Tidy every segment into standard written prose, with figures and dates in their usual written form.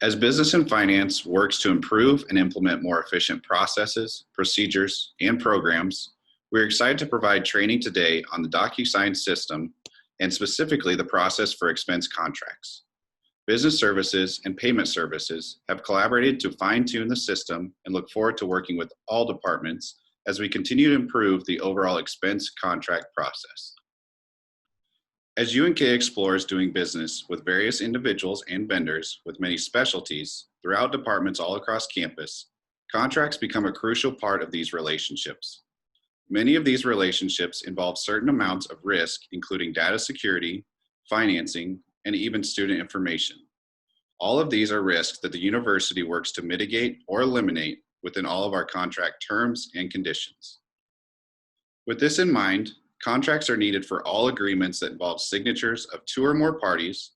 As business and finance works to improve and implement more efficient processes, procedures, and programs, we're excited to provide training today on the DocuSign system and specifically the process for expense contracts. Business services and payment services have collaborated to fine-tune the system and look forward to working with all departments as we continue to improve the overall expense contract process. As UNK explores doing business with various individuals and vendors with many specialties throughout departments all across campus, contracts become a crucial part of these relationships. Many of these relationships involve certain amounts of risk, including data security, financing, and even student information. All of these are risks that the university works to mitigate or eliminate within all of our contract terms and conditions. With this in mind, contracts are needed for all agreements that involve signatures of 2 or more parties,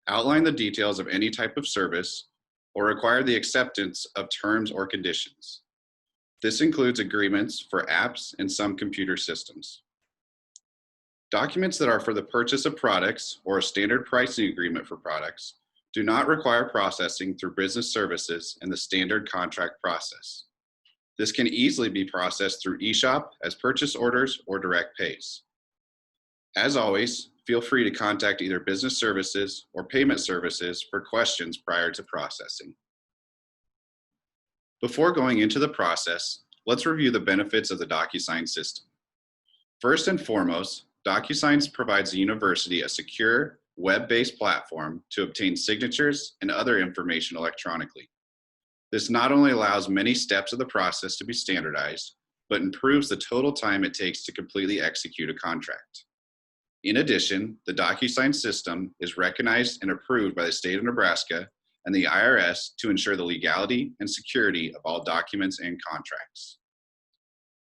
outline the details of any type of service, or require the acceptance of terms or conditions. This includes agreements for apps and some computer systems. Documents that are for the purchase of products or a standard pricing agreement for products do not require processing through business services and the standard contract process. This can easily be processed through eshop as purchase orders or direct pays. As always, feel free to contact either business services or payment services for questions prior to processing. Before going into the process, let's review the benefits of the DocuSign system. First and foremost, DocuSign provides the university a secure, web-based platform to obtain signatures and other information electronically. This not only allows many steps of the process to be standardized, but improves the total time it takes to completely execute a contract. In addition, the DocuSign system is recognized and approved by the state of Nebraska and the IRS to ensure the legality and security of all documents and contracts.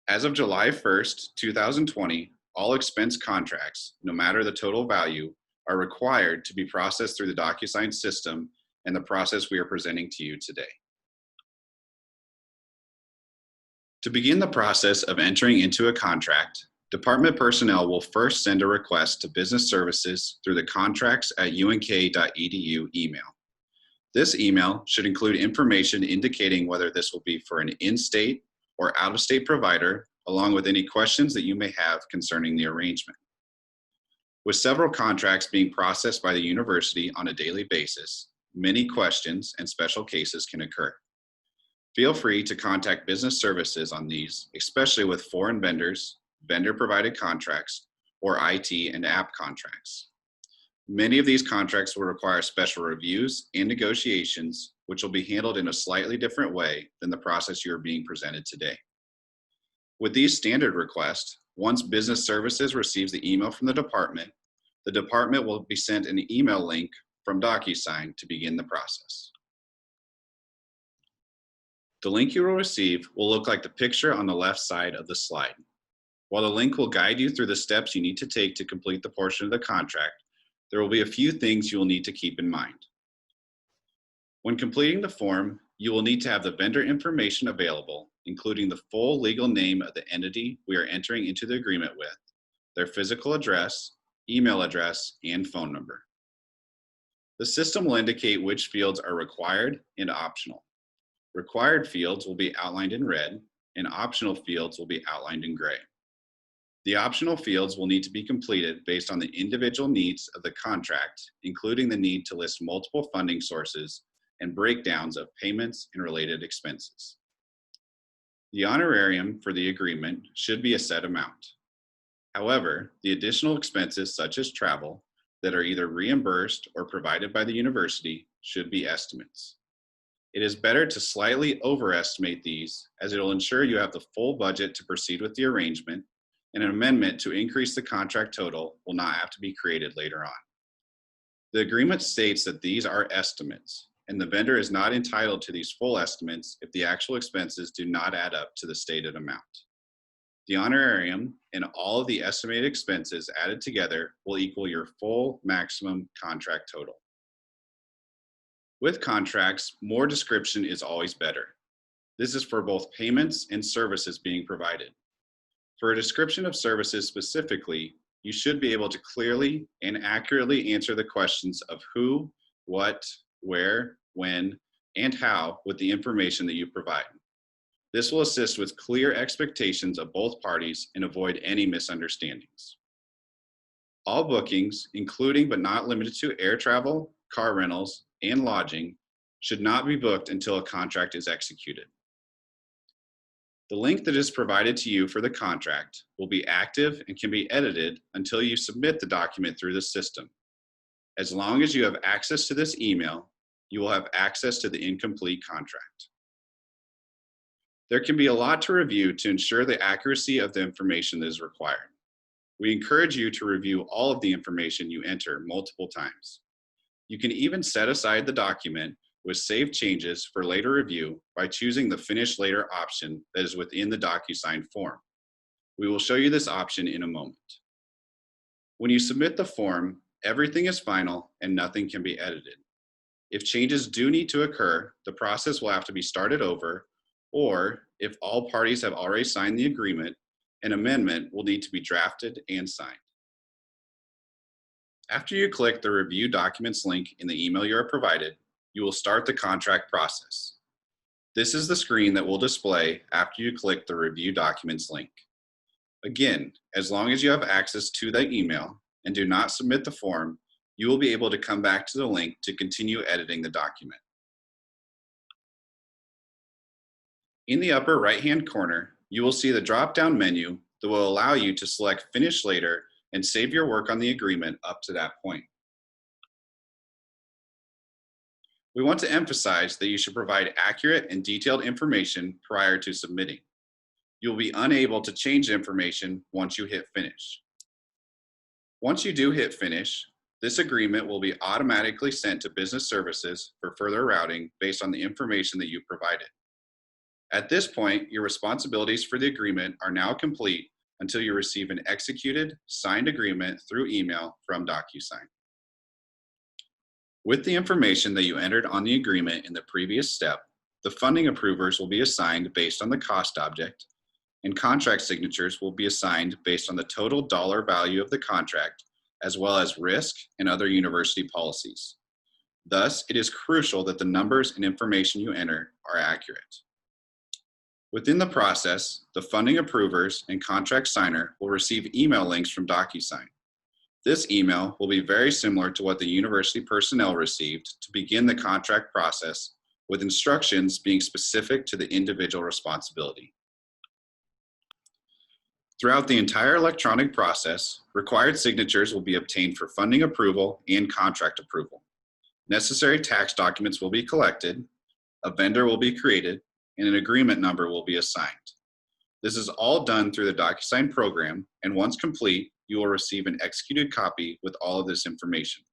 As of July 1st, 2020, all expense contracts, no matter the total value, are required to be processed through the DocuSign system and the process we are presenting to you today. To begin the process of entering into a contract, department personnel will first send a request to business services through the contracts@unk.edu email. This email should include information indicating whether this will be for an in-state or out-of-state provider, along with any questions that you may have concerning the arrangement. With several contracts being processed by the university on a daily basis, many questions and special cases can occur. Feel free to contact business services on these, especially with foreign vendors, vendor-provided contracts, or IT and app contracts. Many of these contracts will require special reviews and negotiations, which will be handled in a slightly different way than the process you are being presented today. With these standard requests, once business services receives the email from the department will be sent an email link from DocuSign to begin the process. The link you will receive will look like the picture on the left side of the slide. While the link will guide you through the steps you need to take to complete the portion of the contract, there will be a few things you will need to keep in mind. When completing the form, you will need to have the vendor information available, including the full legal name of the entity we are entering into the agreement with, their physical address, email address, and phone number. The system will indicate which fields are required and optional. Required fields will be outlined in red, and optional fields will be outlined in gray. The optional fields will need to be completed based on the individual needs of the contract, including the need to list multiple funding sources and breakdowns of payments and related expenses. The honorarium for the agreement should be a set amount. However, the additional expenses such as travel that are either reimbursed or provided by the university should be estimates. It is better to slightly overestimate these, as it will ensure you have the full budget to proceed with the arrangement, and an amendment to increase the contract total will not have to be created later on. The agreement states that these are estimates, and the vendor is not entitled to these full estimates if the actual expenses do not add up to the stated amount. The honorarium and all of the estimated expenses added together will equal your full maximum contract total. With contracts, more description is always better. This is for both payments and services being provided. For a description of services specifically, you should be able to clearly and accurately answer the questions of who, what, where, when, and how with the information that you provide. This will assist with clear expectations of both parties and avoid any misunderstandings. All bookings, including but not limited to air travel, car rentals, and lodging, should not be booked until a contract is executed. The link that is provided to you for the contract will be active and can be edited until you submit the document through the system. As long as you have access to this email, you will have access to the incomplete contract. There can be a lot to review to ensure the accuracy of the information that is required. We encourage you to review all of the information you enter multiple times. You can even set aside the document with saved changes for later review by choosing the Finish Later option that is within the DocuSign form. We will show you this option in a moment. When you submit the form, everything is final and nothing can be edited. If changes do need to occur, the process will have to be started over, or if all parties have already signed the agreement, an amendment will need to be drafted and signed. After you click the Review Documents link in the email you are provided, you will start the contract process. This is the screen that will display after you click the Review Documents link. Again, as long as you have access to that email and do not submit the form, you will be able to come back to the link to continue editing the document. In the upper right-hand corner, you will see the drop-down menu that will allow you to select Finish Later and save your work on the agreement up to that point. We want to emphasize that you should provide accurate and detailed information prior to submitting. You'll be unable to change information once you hit Finish. Once you do hit Finish, this agreement will be automatically sent to Business Services for further routing based on the information that you provided. At this point, your responsibilities for the agreement are now complete until you receive an executed, signed agreement through email from DocuSign. With the information that you entered on the agreement in the previous step, the funding approvers will be assigned based on the cost object, and contract signatures will be assigned based on the total dollar value of the contract, as well as risk and other university policies. Thus, it is crucial that the numbers and information you enter are accurate. Within the process, the funding approvers and contract signer will receive email links from DocuSign. This email will be very similar to what the university personnel received to begin the contract process, with instructions being specific to the individual responsibility. Throughout the entire electronic process, required signatures will be obtained for funding approval and contract approval. Necessary tax documents will be collected, a vendor will be created, and an agreement number will be assigned. This is all done through the DocuSign program, and once complete, you will receive an executed copy with all of this information.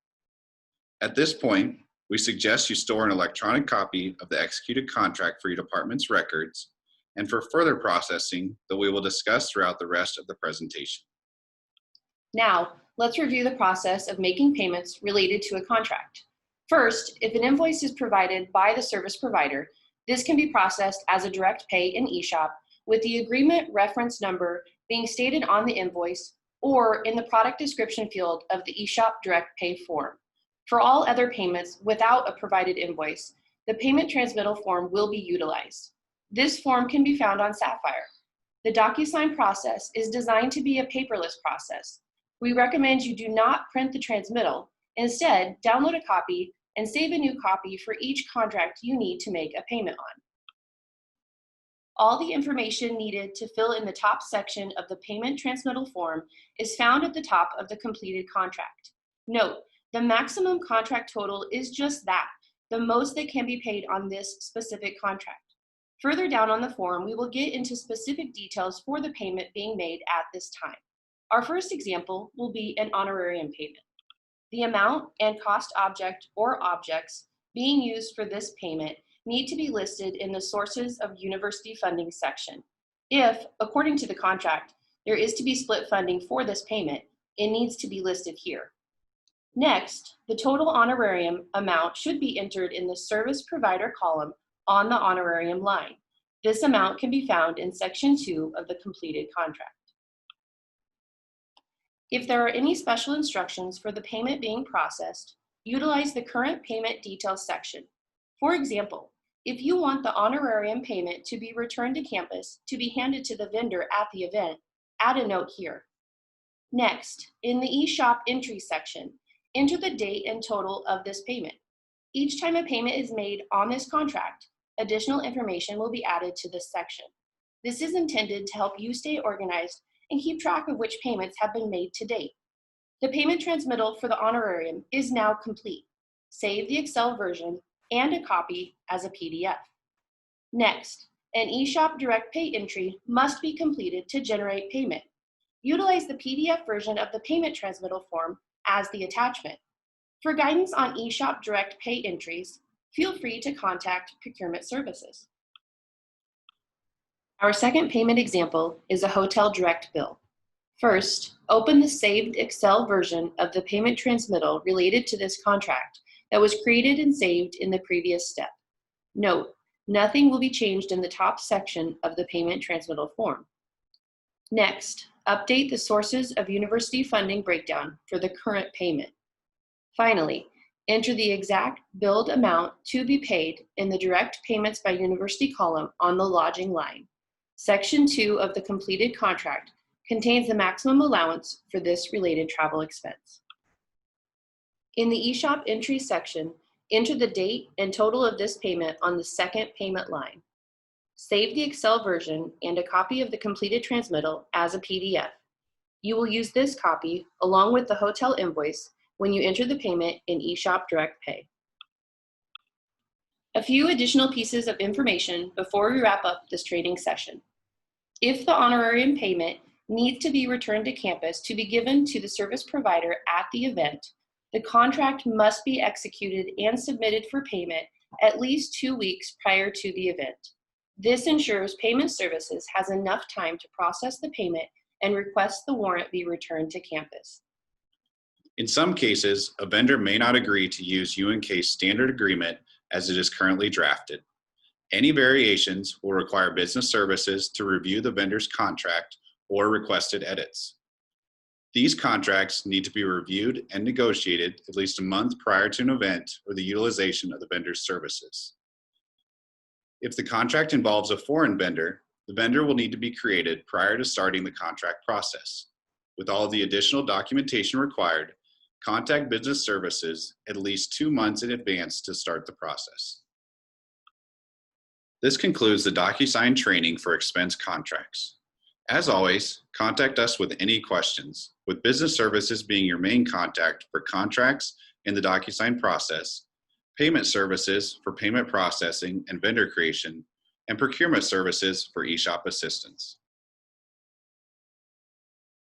At this point, we suggest you store an electronic copy of the executed contract for your department's records and for further processing that we will discuss throughout the rest of the presentation. Now, let's review the process of making payments related to a contract. First, if an invoice is provided by the service provider, this can be processed as a direct pay in eshop with the agreement reference number being stated on the invoice or in the product description field of the eshop direct pay form. For all other payments without a provided invoice, the payment transmittal form will be utilized. This form can be found on Sapphire. The DocuSign process is designed to be a paperless process. We recommend you do not print the transmittal. Instead, download a copy and save a new copy for each contract you need to make a payment on. All the information needed to fill in the top section of the payment transmittal form is found at the top of the completed contract. Note, the maximum contract total is just that, the most that can be paid on this specific contract. Further down on the form, we will get into specific details for the payment being made at this time. Our first example will be an honorarium payment. The amount and cost object or objects being used for this payment need to be listed in the Sources of University Funding section. If, according to the contract, there is to be split funding for this payment, it needs to be listed here. Next, the total honorarium amount should be entered in the service provider column on the honorarium line. This amount can be found in section 2 of the completed contract. If there are any special instructions for the payment being processed, utilize the current payment details section. For example, if you want the honorarium payment to be returned to campus to be handed to the vendor at the event, add a note here. Next, in the eshop entry section, enter the date and total of this payment. Each time a payment is made on this contract, additional information will be added to this section. This is intended to help you stay organized and keep track of which payments have been made to date. The payment transmittal for the honorarium is now complete. Save the Excel version and a copy as a PDF. Next, an eshop direct pay entry must be completed to generate payment. Utilize the PDF version of the payment transmittal form as the attachment. For guidance on eshop direct pay entries, feel free to contact Procurement Services. Our second payment example is a hotel direct bill. First, open the saved Excel version of the payment transmittal related to this contract that was created and saved in the previous step. Note, nothing will be changed in the top section of the payment transmittal form. Next, update the sources of university funding breakdown for the current payment. Finally, enter the exact billed amount to be paid in the direct payments by university column on the lodging line. Section 2 of the completed contract contains the maximum allowance for this related travel expense. In the eshop entry section, enter the date and total of this payment on the second payment line. Save the Excel version and a copy of the completed transmittal as a PDF. You will use this copy along with the hotel invoice when you enter the payment in eshop direct pay. A few additional pieces of information before we wrap up this training session. If the honorarium payment needs to be returned to campus to be given to the service provider at the event, the contract must be executed and submitted for payment at least 2 weeks prior to the event. This ensures Payment Services has enough time to process the payment and request the warrant be returned to campus. In some cases, a vendor may not agree to use UNK's standard agreement as it is currently drafted. Any variations will require Business Services to review the vendor's contract or requested edits. These contracts need to be reviewed and negotiated at least a month prior to an event or the utilization of the vendor's services. If the contract involves a foreign vendor, the vendor will need to be created prior to starting the contract process. With all of the additional documentation required, contact Business Services at least 2 months in advance to start the process. This concludes the DocuSign training for expense contracts. As always, contact us with any questions, with Business Services being your main contact for contracts in the DocuSign process, Payment Services for payment processing and vendor creation, and Procurement Services for eshop assistance.